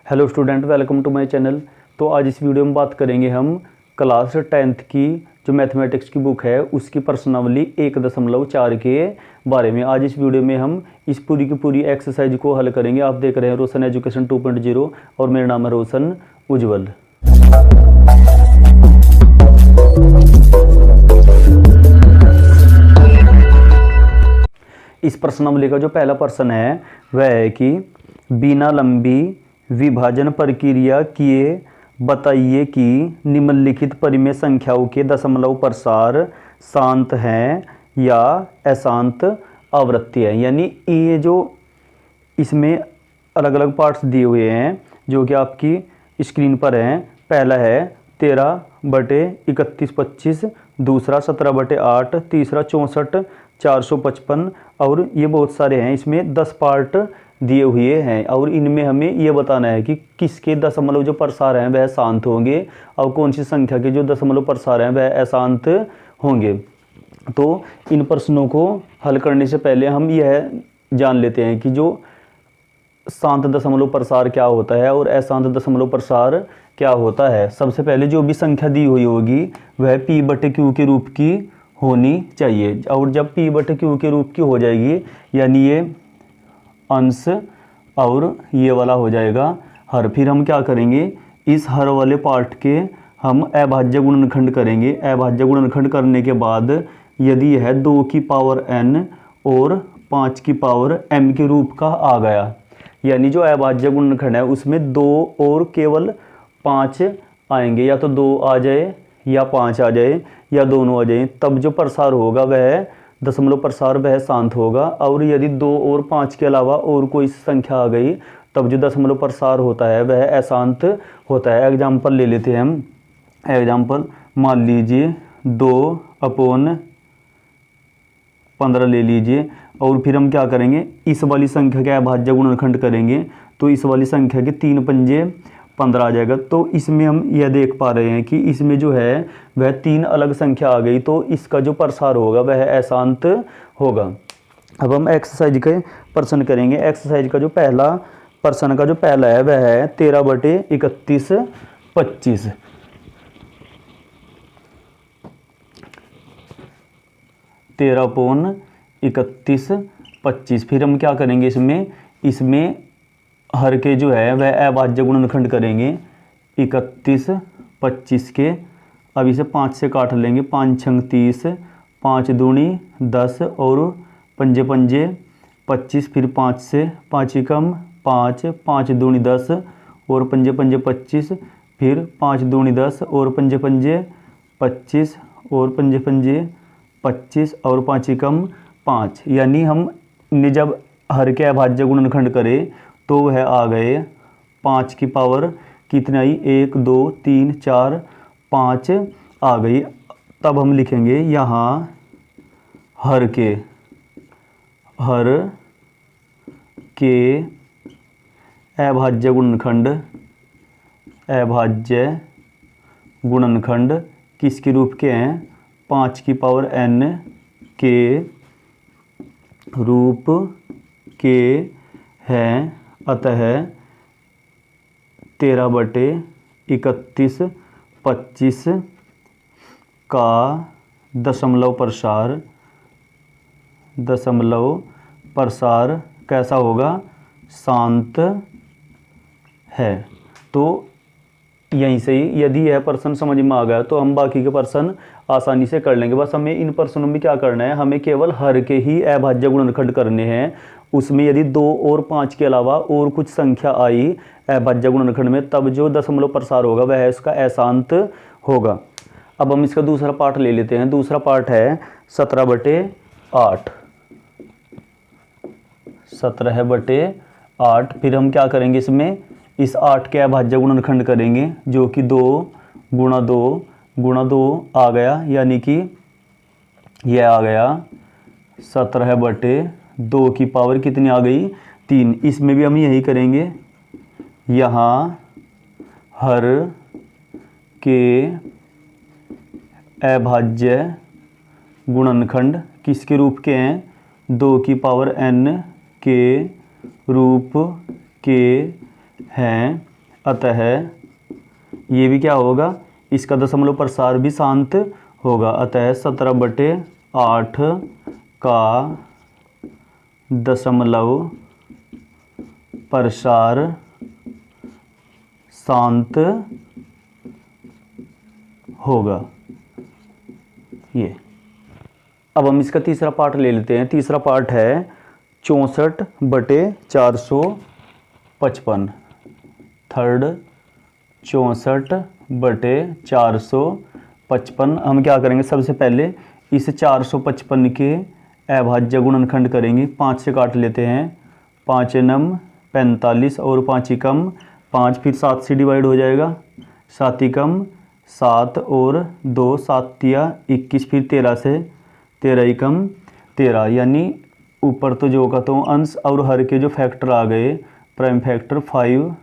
Hello student, welcome to my channel. तो आज इस वीडियो में बात करेंगे हम क्लास 10th की जो मैथमेटिक्स की बुक है उसकी प्रश्नावली 1.4 के बारे में। आज इस वीडियो में हम इस पूरी की पूरी एक्सरसाइज को हल करेंगे। आप देख रहे हैं रोशन एजुकेशन 2.0 और मेरा नाम है रोशन उज्जवल। इस प्रश्नावली का जो पहला प्रश्न है वह है कि बिना लंबी विभाजन प्रक्रिया किए बताइए कि निम्नलिखित परिमेय संख्याओं के दशमलव प्रसार शांत हैं या अशांत आवृत्ति है। यानी ये जो इसमें अलग अलग पार्ट्स दिए हुए हैं जो कि आपकी स्क्रीन पर हैं। पहला है 13/31/25, दूसरा 17/8, तीसरा 64/455 और ये बहुत सारे हैं। इसमें 10 पार्ट दिए हुए हैं और इनमें हमें यह बताना है कि किसके दशमलव जो प्रसार हैं वह शांत होंगे और कौन सी संख्या के जो दशमलव प्रसार हैं वह अशांत होंगे। तो इन प्रश्नों को हल करने से पहले हम यह जान लेते हैं कि जो शांत दशमलव प्रसार क्या होता है और अशांत दशमलव प्रसार क्या होता है। सबसे पहले जो भी संख्या दी हुई होगी वह P/Q के रूप की होनी चाहिए और जब P/Q के रूप की हो जाएगी यानी ये अंश और ये वाला हो जाएगा हर। फिर हम क्या करेंगे, इस हर वाले पार्ट के हम अभाज्य गुणनखंड करेंगे। अभाज्य गुणनखंड करने के बाद यदि यह 2 की पावर n और 5 की पावर m के रूप का आ गया, यानी जो अभाज्य गुणनखंड है उसमें 2 और केवल 5 आएंगे, या तो 2 आ जाए या 5 आ जाए या दोनों आ जाए, तब जो प्रसार होगा वह दशमलव प्रसार वह शांत होगा। और यदि 2 और 5 के अलावा और कोई संख्या आ गई तब जो दशमलव प्रसार होता है वह अशांत होता है। एग्जाम्पल ले लेते हैं हम। एग्जाम्पल मान लीजिए 2/15 ले लीजिए और फिर हम क्या करेंगे, इस वाली संख्या के अभाज्य गुणनखंड करेंगे तो इस वाली संख्या के 3 पंजे 15 आ जाएगा। तो इसमें हम यह देख पा रहे हैं कि इसमें जो है वह 3 अलग संख्या आ गई, तो इसका जो प्रसार होगा वह अशांत होगा। अब हम एक्सरसाइज के प्रश्न करेंगे। एक्सरसाइज का जो पहला प्रश्न का जो पहला है वह है 13/31/25। 13/31/25। फिर हम क्या करेंगे, इसमें हर के जो है वह अभाज्य गुणनखंड करेंगे 31/25 के। अब इसे 5 से काट लेंगे, 5 छंग 30, 5 दूनी 10 और पंजे पंजे 25। फिर 5 से 5 एकम 5, 5 दूनी 10 और पंजे पंजे 25। फिर 5 दूनी 10 और पंजे पंजे 25 और पंजे पंजे 25 और 5 एकम 5। यानी हमने जब हर के अभाज्य गुणनखंड करे तो वह आ गए 5 की पावर कितनी आई, 1 2 3 4 5 आ गई। तब हम लिखेंगे यहाँ हर के अभाज्य गुणनखंड किसके रूप के हैं, 5 की पावर n के रूप के हैं। अतः 13/31/25 का दशमलव प्रसार कैसा होगा, शांत है। तो यहीं से ही यदि यह प्रश्न समझ में आ गया तो हम बाकी के प्रश्न आसानी से कर लेंगे। बस हमें इन प्रश्नों में क्या करना है, हमें केवल हर के ही अभाज्य गुणनखंड करने हैं। उसमें यदि 2 और 5 के अलावा और कुछ संख्या आई अभाज्य गुणनखंड में तब जो दशमलव प्रसार होगा वह इसका अशांत होगा। अब हम इसका दूसरा पार्ट ले लेते हैं। दूसरा पार्ट है 17/8। 17/8। फिर हम क्या करेंगे, इसमें इस 8 के अभाज्य गुणनखंड करेंगे जो कि 2 गुणा 2 आ गया, यानी कि यह आ गया 17/2 की पावर कितनी आ गई, 3। इसमें भी हम यही करेंगे। यहाँ हर के अभाज्य गुणनखंड किसके रूप के हैं, 2 की पावर n के रूप के हैं। अतः ये भी क्या होगा, इसका दशमलव प्रसार भी शांत होगा। अतः 17/8 का दशमलव प्रसार शांत होगा। ये अब हम इसका तीसरा पार्ट ले लेते हैं। तीसरा पार्ट है 64/455। थर्ड 64/455। हम क्या करेंगे, सबसे पहले इस 455 के अभाज्य गुणनखंड करेंगे। 5 से काट लेते हैं, 5 नम 45 और 5 कम 5, फिर 7 से डिवाइड हो जाएगा, 7 कम 7 और 2 7 या 21, फिर 13 से 13 कम 13, यानी ऊपर तो जो का तो अंश और हर के जो फैक्टर आ गए, प्राइम फैक्टर 5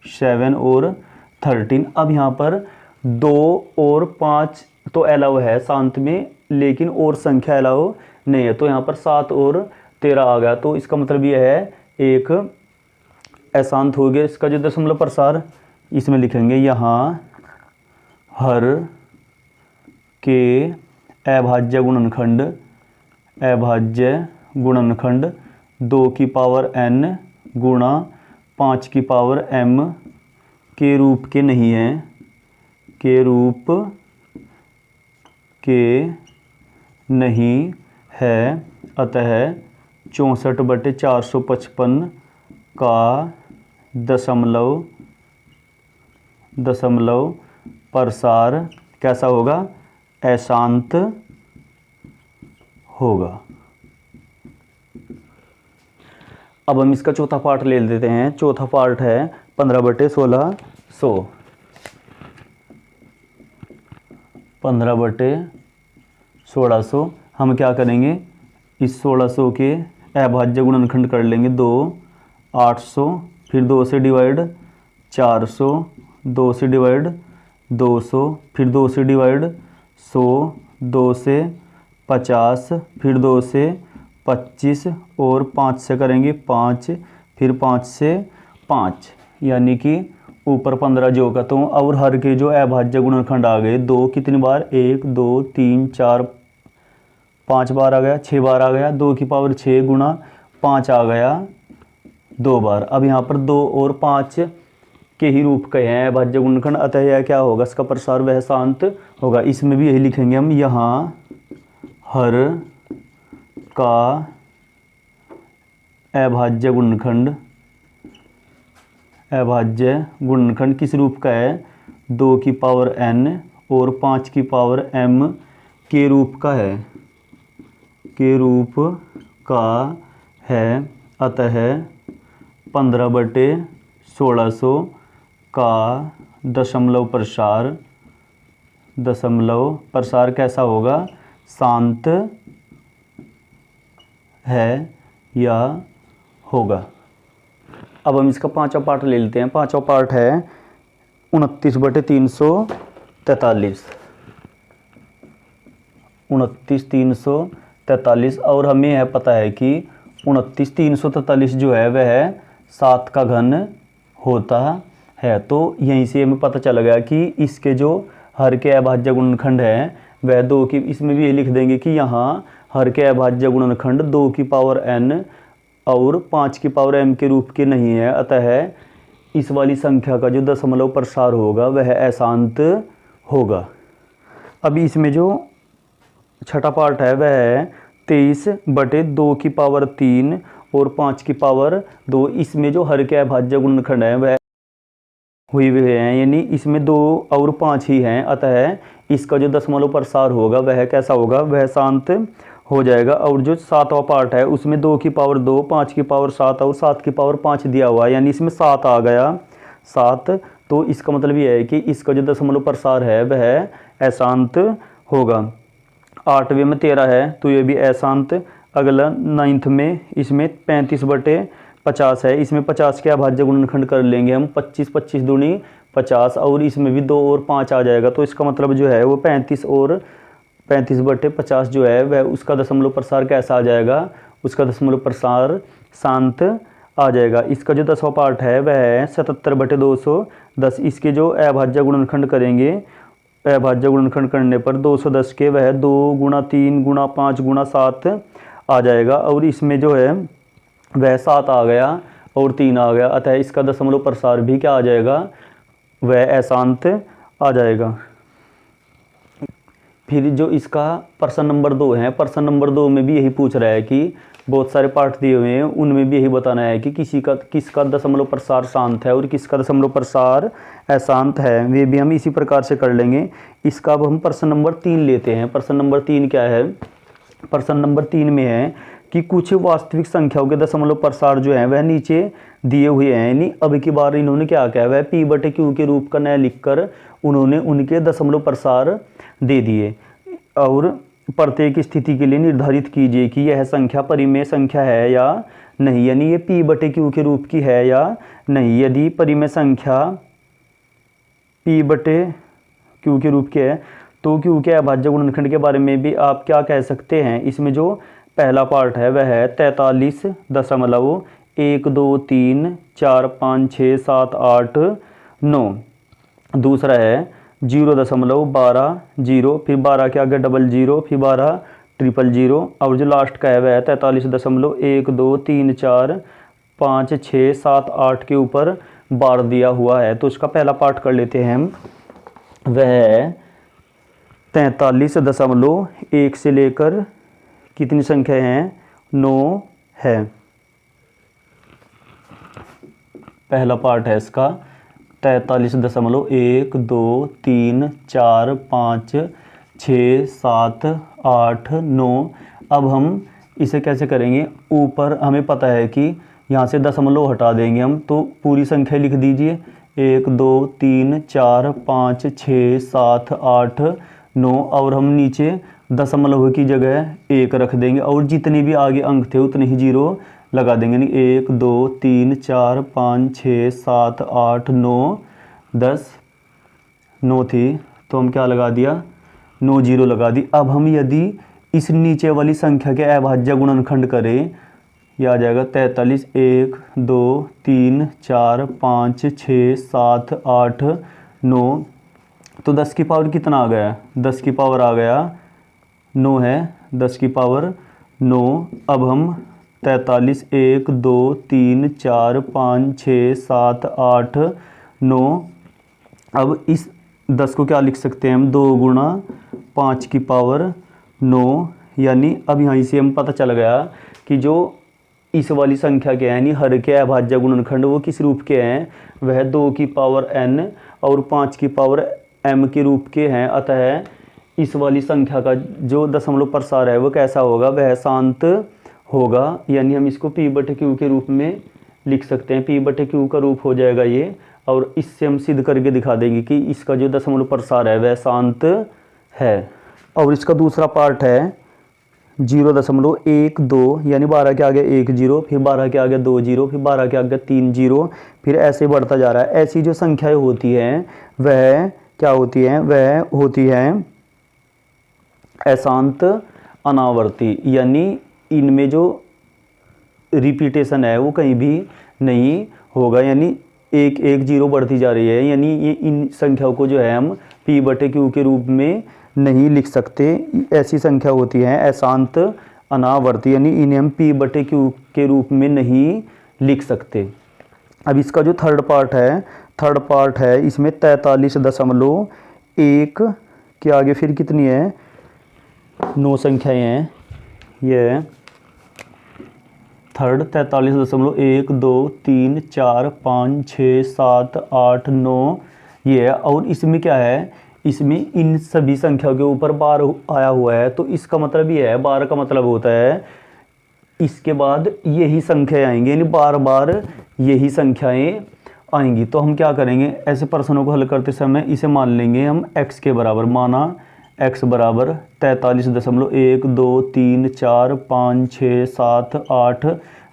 7 और 13। अब यहाँ पर 2 और 5 तो अलाउ है शांत में, लेकिन और संख्या अलाउ नहीं है, तो यहाँ पर 7 और 13 आ गया। तो इसका मतलब यह है एक अशांत हो गया। इसका जो दशमलव प्रसार इसमें लिखेंगे, यहाँ हर के अभाज्य गुणनखंड 2 की पावर n गुणा 5 की पावर m के रूप के नहीं है, के रूप के नहीं है। अतः 64/455 का दशमलव प्रसार कैसा होगा, अशांत होगा। अब हम इसका चौथा पार्ट ले लेते हैं। चौथा पार्ट है 15/1600। 15/1600 हम क्या करेंगे, इस 1600 के अभाज्य गुणनखंड कर लेंगे। 2 800, फिर 2 से डिवाइड 400, 2 से डिवाइड 200, फिर 2 से डिवाइड 100, 2 से 50, फिर 2 से 25 और 5 से करेंगे 5, फिर 5 से 5, यानी कि ऊपर 15 जो का तो और हर के जो अभाज्य गुणनखंड आ गए। 2 कितनी बार, 1 2 3 4 5 बार आ गया, 6 बार आ गया। 2 की पावर 6 गुणा 5 आ गया 2 बार। अब यहाँ पर 2 और 5 के ही रूप के हैं अभाज्य गुणनखंड, अतः यह क्या होगा, इसका प्रसार वह शांत होगा। इसमें भी यही लिखेंगे हम, यहाँ हर का अभाज्य गुणनखंड किस रूप का है, 2 की पावर n और 5 की पावर m के रूप का है, के रूप का है। अतः 15/1600 का दशमलव प्रसार कैसा होगा, शांत है या होगा। अब हम इसका पांचवा पार्ट ले लेते हैं। पांचवा पार्ट है 29/343। 29/343 और हमें यह पता है कि 29/343 जो है वह 7 का घन होता है। तो यहीं से हमें पता चल गया कि इसके जो हर के अभाज्य गुणनखंड है वह 2 की, इसमें भी ये लिख देंगे कि यहाँ हर के अभाज्य गुणनखंड 2 की पावर n और 5 की पावर m के रूप के नहीं है। अतः इस वाली संख्या का जो दशमलव प्रसार होगा वह अशांत होगा। अभी इसमें जो छठा पार्ट है वह है 23/2 की पावर 3 और 5 की पावर 2। इसमें जो हर के अभाज्य गुणनखंड है वह हुए हैं, यानी इसमें 2 और 5 ही हैं। अतः इसका जो दशमलव प्रसार होगा वह कैसा होगा, वह शांत हो जाएगा। और जो सातवां पार्ट है उसमें 2 की पावर 2, 5 की पावर 7 और 7 की पावर 5 दिया हुआ है, यानी इसमें 7 आ गया 7। तो इसका मतलब ये है कि इसका जो दशमलव प्रसार है वह अशांत होगा। 8वें में 13 है तो ये भी अशांत। अगला 9th में इसमें 35/50 है, इसमेमें 50 के अभाज्य गुणनखंड कर लेंगे हम। 25 25 दूनी 50 और इसमें भी 2 और 5 आ जाएगा, तो इसका मतलब जो है वो 35 और 35/50 जो है वह उसका दशमलव प्रसार कैसा आ जाएगा, उसका दशमलव प्रसार शांत आ जाएगा। इसका जो 10वां पार्ट है वह है 77/210। इसके जो अभाज्य गुणनखंड करेंगे, अभाज्य गुणनखंड करने पर 210 के वह 2 गुणा 3 गुणा 5 गुणा 7 आ जाएगा, और इसमें जो है वह 7 आ गया और 3 आ गया, अतः इसका दशमलव प्रसार भी क्या आ जाएगा, वह अशांत आ जाएगा। फिर जो इसका प्रश्न नंबर 2 है, प्रश्न नंबर 2 में भी यही पूछ रहा है कि बहुत सारे पार्ट दिए हुए हैं, उनमें भी यही बताना है कि किसका दशमलव प्रसार शांत है और किसका दशमलव प्रसार अशांत है। वे भी हम इसी प्रकार से कर लेंगे। इसका अब हम प्रश्न नंबर 3 लेते हैं। प्रश्न नंबर 3 क्या है? प्रश्न नंबर 3 में है कि कुछ वास्तविक संख्याओं के दशमलव प्रसार जो है वह नीचे दिए हुए हैं। यानी अब की बार इन्होंने क्या किया है, P/Q के रूप का नया लिखकर उन्होंने उनके दशमलव प्रसार दे दिए, और प्रत्येक स्थिति के लिए निर्धारित कीजिए कि यह संख्या परिमेय संख्या है या नहीं, यानी ये P/Q के रूप की है या नहीं। यदि परिमेय संख्या P/Q के रूप की है तो Q के अभाज्य गुणनखंड के बारे में भी आप क्या कह सकते हैं। इसमें जो पहला पार्ट है वह है 43.123456789। दूसरा है 0.12 फिर 12 के आगे 00 फिर 12 000, और जो लास्ट का है वह है 43.1234567 के ऊपर बार दिया हुआ है। तो इसका पहला पार्ट कर लेते हैं हम। वह है 43.1 से लेकर कितनी संख्या हैं, 9 है। पहला पार्ट है इसका 43.123456789। अब हम इसे कैसे करेंगे, ऊपर हमें पता है कि यहाँ से दशमलव हटा देंगे हम, तो पूरी संख्या लिख दीजिए 1 2 3 4 5 6 7 8 9, और हम नीचे दशमलव की जगह 1 रख देंगे, और जितने भी आगे अंक थे उतने ही 0 लगा देंगे। यानी 1 2 3 4 5 6 7 8 9 10 9 थी, तो हम क्या लगा दिया, 9 0 लगा दी। अब हम यदि इस नीचे वाली संख्या के अभाज्य गुणनखंड करें, यह आ जाएगा 43 1 2 3 4 5 6 7 8 9, तो 10 की पावर कितना आ गया, 10 की पावर आ गया 9 है, 10 की पावर 9। अब हम 43 1 2 3 4 5 6 7 8 9, अब इस 10 को क्या लिख सकते हैं हम, 2 गुणा 5 की पावर 9, यानी अब यहाँ से हम पता चल गया कि जो इस वाली संख्या के हैं, यानी हर के अभाज्य गुणनखंड वो किस रूप के हैं, वह 2 की पावर n और 5 की पावर m के रूप के हैं। अतः इस वाली संख्या का जो दशमलव प्रसार है वो कैसा होगा, वह शांत होगा। यानी हम इसको P/Q के रूप में लिख सकते हैं। P/Q का रूप हो जाएगा ये, और इससे हम सिद्ध करके दिखा देंगे कि इसका जो दशमलव प्रसार है वह शांत है। और इसका दूसरा पार्ट है 0.12, यानी 12 के आगे 1 0, फिर 12 के आगे 2 0, फिर 12 के आगे 3 0, फिर ऐसे बढ़ता जा रहा है। ऐसी जो संख्याएं होती हैं वह क्या होती हैं, वह होती हैं अशांत अनावर्ती, यानी इनमें जो रिपीटेशन है वो कहीं भी नहीं होगा, यानी 1 1 0 बढ़ती जा रही है। यानी ये इन संख्याओं को जो है हम P/Q के रूप में नहीं लिख सकते। ऐसी संख्या होती है अशांत अनावर्ती, यानी इन्हें हम P/Q के रूप में नहीं लिख सकते। अब इसका जो थर्ड पार्ट है इसमें 43.1 के आगे फिर कितनी है, 9 संख्याएं हैं। ये थर्ड 43.1 2 3 4 5 6 7 8 9 ये है, और इसमें क्या है, इसमें इन सभी संख्याओं के ऊपर बार आया हुआ है, तो इसका मतलब ये है, बार का मतलब होता है इसके बाद यही संख्याएं आएंगी, यानी बार बार यही संख्याएं आएंगी। तो हम क्या करेंगे, ऐसे प्रश्नों को हल करते समय इसे मान लेंगे हम x के बराबर, माना x बराबर 43.1 2 3 4 5 6 7 8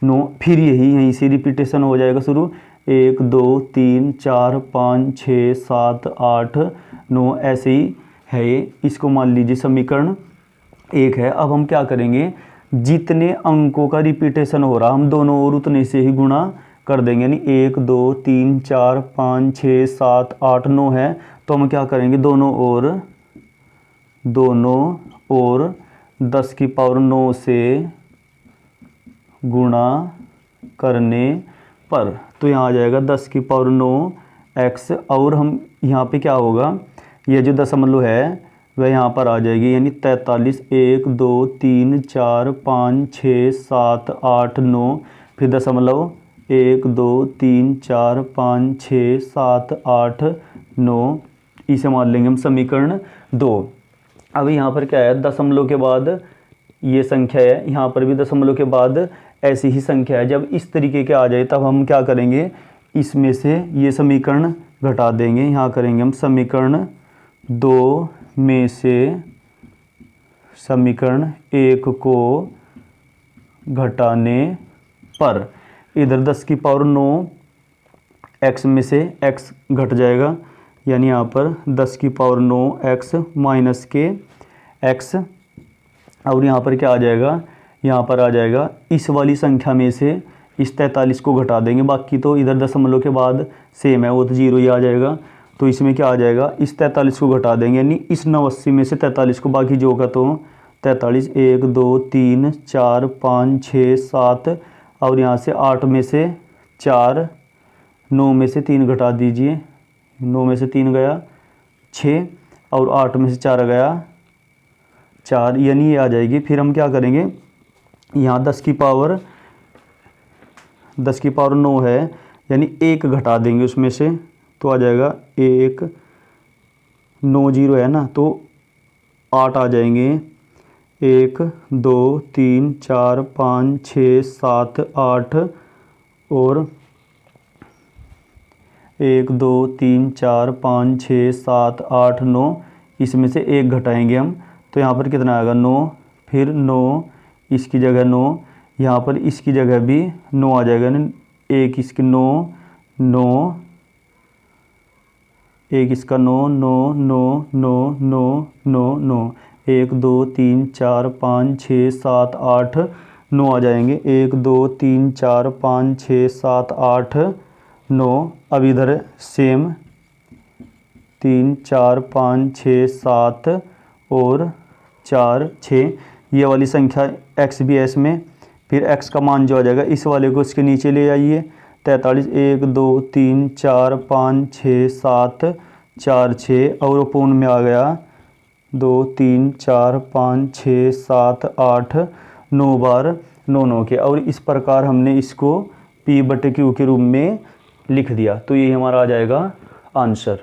9, फिर यहीं से रिपीटेशन हो जाएगा शुरू, 1 2 3 4 5 6 7 8 9, ऐसे ही है ये। इसको मान लीजिए समीकरण 1 है। अब हम क्या करेंगे, जितने अंकों का रिपीटेशन हो रहा हम दोनों ओर उतने से ही गुणा कर देंगे। यानी 1 2 3 4 5 6 7 8 9 है, तो हम क्या करेंगे, दोनों ओर 10 की पावर 9 से गुणा करने पर, तो यहाँ आ जाएगा 10 की पावर 9 x, और हम यहाँ पे क्या होगा, ये जो दशमलव है वह यहाँ पर आ जाएगी, यानी 43 1 2 3 4 5 6 7 8 9, फिर दशमलव 1 2 3 4 5 6 7 8 9, इसे मान लेंगे हम समीकरण 2। अब यहाँ पर क्या है, दशमलव के बाद ये संख्या है, यहाँ पर भी दशमलव के बाद ऐसी ही संख्या है। जब इस तरीके के आ जाए तब हम क्या करेंगे, इसमें से ये समीकरण घटा देंगे। यहाँ करेंगे हम समीकरण 2 में से समीकरण 1 को घटाने पर, इधर 10 की पावर 9 x में से x घट जाएगा, यानी यहाँ पर 10 की पावर 9 x माइनस के x, और यहाँ पर क्या आ जाएगा, यहाँ पर आ जाएगा इस वाली संख्या में से इस 43 को घटा देंगे, बाकी तो इधर दशमलव के बाद सेम है, वो तो 0 ही आ जाएगा। तो इसमें क्या आ जाएगा, इस 43 को घटा देंगे, यानी इस 89 में से 43 को, बाकी जो का तो 43 1 2 3 4 5 6 7, और यहाँ से 8 में से 4, 9 में से 3 घटा दीजिए, 9 में से 3 गया 6, और 8 में से 4 गया 4, यानी ये आ जाएगी। फिर हम क्या करेंगे, यहाँ 10 की पावर 9 है, यानी 1 घटा देंगे उसमें से, तो आ जाएगा 1 9 0 है ना, तो 8 आ जाएंगे, 1 2 3 4 5 6 7 8, और 1 2 3 4 5 6 7 8 9, इसमें से 1 घटाएंगे हम, तो यहाँ पर कितना आएगा 9, फिर 9 इसकी जगह 9, यहाँ पर इसकी जगह भी 9 आ जाएगा, 1 इसकी 9 9, 1 इसका 9 9 9 9 9 9 9, 1 2 3 4 5 6 7 8 9 आ जाएंगे, 1 2 3 4 5 6 7 8 9। अब इधर सेम 3 4 5 6 7 और 4 6, ये वाली संख्या x भी है इसमें, फिर x का मान जो आ जाएगा इस वाले को इसके नीचे ले आइए, 43 1 2 3 4 5 6 7 4 6, और पूर्ण में आ गया 2 3 4 5 6 7 8 9 बार 9 9 के, और इस प्रकार हमने इसको P/Q के रूप में लिख दिया। तो ये हमारा आ जाएगा आंसर।